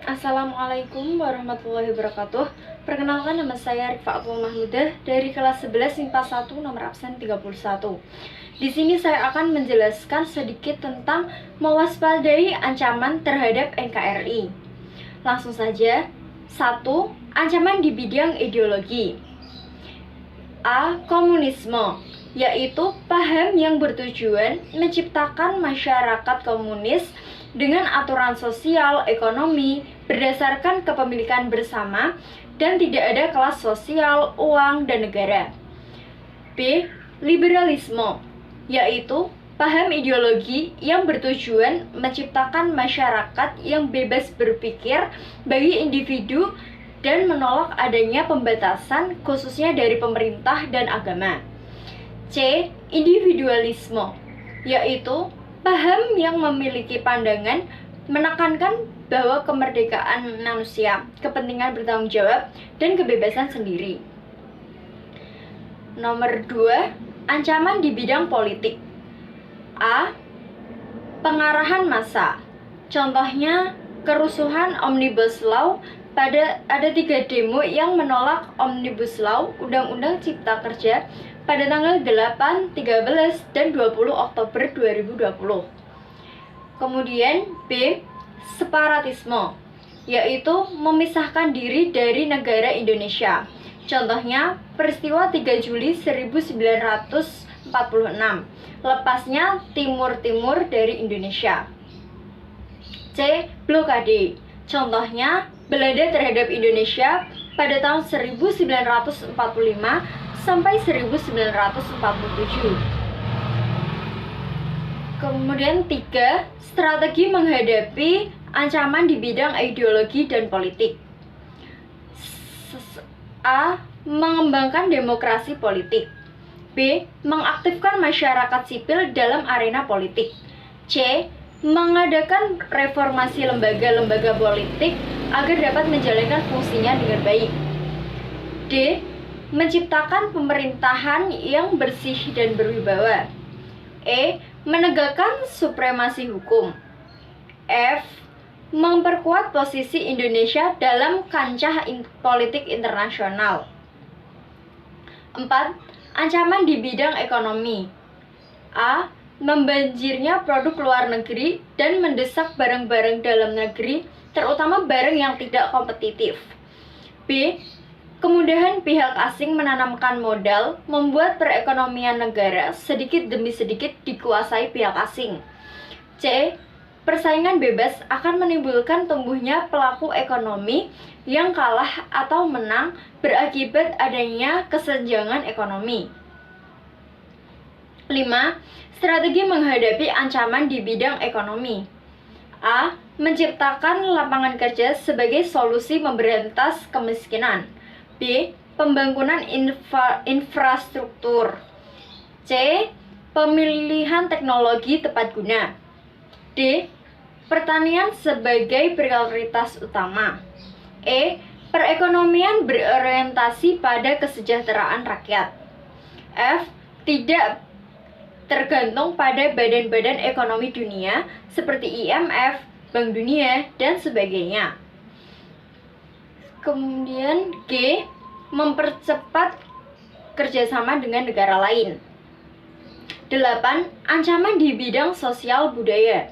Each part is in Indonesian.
Assalamualaikum warahmatullahi wabarakatuh. Perkenalkan, nama saya Rifaatul Mahmudah dari kelas 11 MIPA 1 nomor absen 31. Di sini saya akan menjelaskan sedikit tentang mewaspadai ancaman terhadap NKRI. Langsung saja. 1. Ancaman di bidang ideologi. A. Komunisme, yaitu paham yang bertujuan menciptakan masyarakat komunis dengan aturan sosial, ekonomi, berdasarkan kepemilikan bersama, dan tidak ada kelas sosial, uang, dan negara. B. Liberalisme, yaitu paham ideologi yang bertujuan menciptakan masyarakat yang bebas berpikir bagi individu dan menolak adanya pembatasan khususnya dari pemerintah dan agama. C. Individualisme, yaitu paham yang memiliki pandangan menekankan bahwa kemerdekaan manusia, kepentingan bertanggung jawab, dan kebebasan sendiri. Nomor 2. Ancaman di bidang politik. A. Pengarahan massa. Contohnya kerusuhan Omnibus Law. Ada 3 demo yang menolak Omnibus Law, Undang-Undang Cipta Kerja, pada tanggal 8, 13, dan 20 Oktober 2020. Kemudian B. Separatisme, yaitu memisahkan diri dari negara Indonesia. Contohnya peristiwa 3 Juli 1946, lepasnya Timur dari Indonesia. C. Blokade, contohnya Belanda terhadap Indonesia pada tahun 1945 sampai 1947. Kemudian 3. Strategi menghadapi ancaman di bidang ideologi dan politik. A. Mengembangkan demokrasi politik. B. Mengaktifkan masyarakat sipil dalam arena politik. C. Mengadakan reformasi lembaga-lembaga politik agar dapat menjalankan fungsinya dengan baik. D. Menciptakan pemerintahan yang bersih dan berwibawa. E. Menegakkan supremasi hukum. F. Memperkuat posisi Indonesia dalam kancah politik internasional. 4. Ancaman di bidang ekonomi. A. Membanjirnya produk luar negeri dan mendesak barang-barang dalam negeri, terutama barang yang tidak kompetitif. B. Kemudahan pihak asing menanamkan modal, membuat perekonomian negara sedikit demi sedikit dikuasai pihak asing. C. Persaingan bebas akan menimbulkan tumbuhnya pelaku ekonomi yang kalah atau menang berakibat adanya kesenjangan ekonomi. 5. Strategi menghadapi ancaman di bidang ekonomi. A. Menciptakan lapangan kerja sebagai solusi memberantas kemiskinan. B. Pembangunan infrastruktur. C. Pemilihan teknologi tepat guna. D. Pertanian sebagai prioritas utama. E. Perekonomian berorientasi pada kesejahteraan rakyat. F. Tidak tergantung pada badan-badan ekonomi dunia seperti IMF, Bank Dunia, dan sebagainya. Kemudian G. Mempercepat kerjasama dengan negara lain. 8. Ancaman di bidang sosial budaya.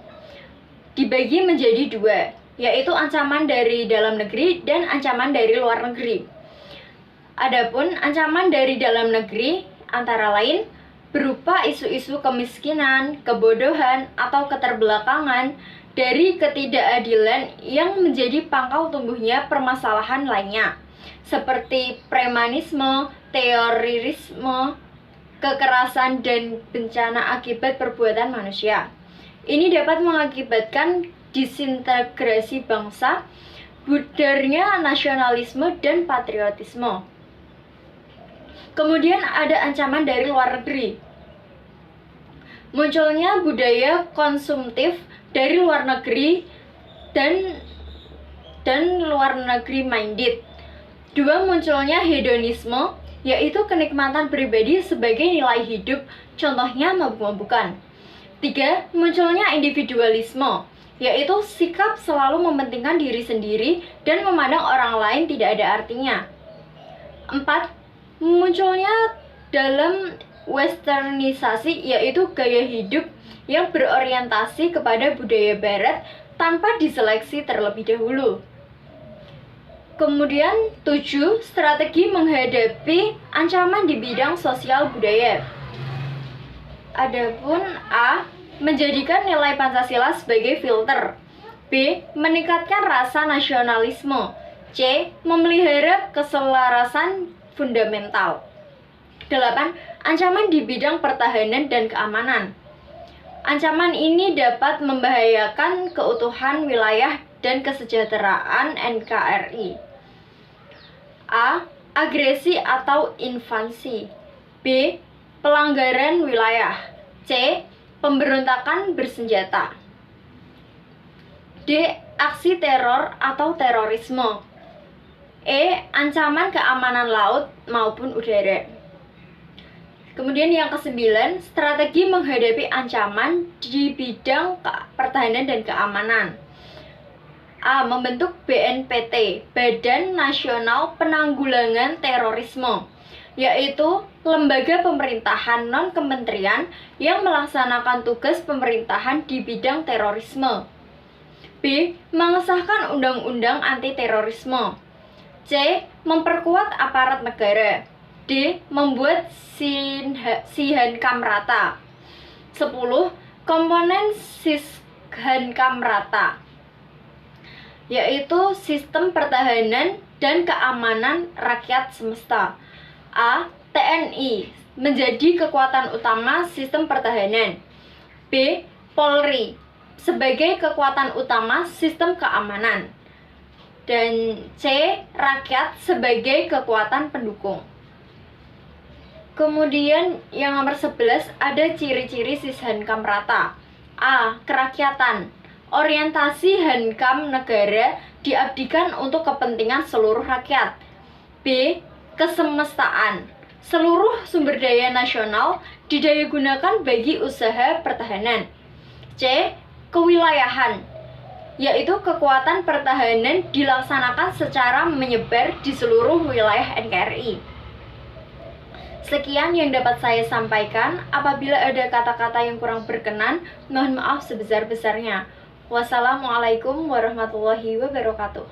Dibagi menjadi 2, yaitu ancaman dari dalam negeri dan ancaman dari luar negeri. Adapun ancaman dari dalam negeri antara lain berupa isu-isu kemiskinan, kebodohan, atau keterbelakangan dari ketidakadilan yang menjadi pangkal tumbuhnya permasalahan lainnya, seperti premanisme, terorisme, kekerasan, dan bencana akibat perbuatan manusia. Ini dapat mengakibatkan disintegrasi bangsa, budarnya nasionalisme dan patriotisme. Kemudian ada ancaman dari luar negeri. Munculnya budaya konsumtif dari luar negeri dan luar negeri minded. 2. Munculnya hedonisme, yaitu kenikmatan pribadi sebagai nilai hidup, contohnya mabuk-mabukan. 3. Munculnya individualisme, yaitu sikap selalu mementingkan diri sendiri dan memandang orang lain tidak ada artinya. 4. Munculnya dalam westernisasi, yaitu gaya hidup yang berorientasi kepada budaya barat tanpa diseleksi terlebih dahulu. Kemudian 7. Strategi menghadapi ancaman di bidang sosial budaya. Adapun A. Menjadikan nilai Pancasila sebagai filter. B. Meningkatkan rasa nasionalisme. C. Memelihara keselarasan fundamental. 8. Ancaman di bidang pertahanan dan keamanan. Ancaman ini dapat membahayakan keutuhan wilayah dan kesejahteraan NKRI. A. Agresi atau invasi. B. Pelanggaran wilayah. C. Pemberontakan bersenjata. D. Aksi teror atau terorisme. E. Ancaman keamanan laut maupun udara. Kemudian yang ke-9, strategi menghadapi ancaman di bidang pertahanan dan keamanan. A. Membentuk BNPT, Badan Nasional Penanggulangan Terorisme, yaitu lembaga pemerintahan non-kementerian yang melaksanakan tugas pemerintahan di bidang terorisme. B. Mengesahkan undang-undang anti-terorisme. C. Memperkuat aparat negara. D. Membuat Sihankamrata. 10. Komponen Sihankamrata, yaitu sistem pertahanan dan keamanan rakyat semesta. A. TNI menjadi kekuatan utama sistem pertahanan. B. Polri sebagai kekuatan utama sistem keamanan. Dan C. Rakyat sebagai kekuatan pendukung. Kemudian yang nomor 11 ada ciri-ciri Sihankamrata. A. Kerakyatan. Orientasi hankam negara diabdikan untuk kepentingan seluruh rakyat. B. Kesemestaan. Seluruh sumber daya nasional didayagunakan bagi usaha pertahanan. C. Kewilayahan, yaitu kekuatan pertahanan dilaksanakan secara menyebar di seluruh wilayah NKRI. Sekian yang dapat saya sampaikan. Apabila ada kata-kata yang kurang berkenan, mohon maaf sebesar-besarnya. Wassalamualaikum warahmatullahi wabarakatuh.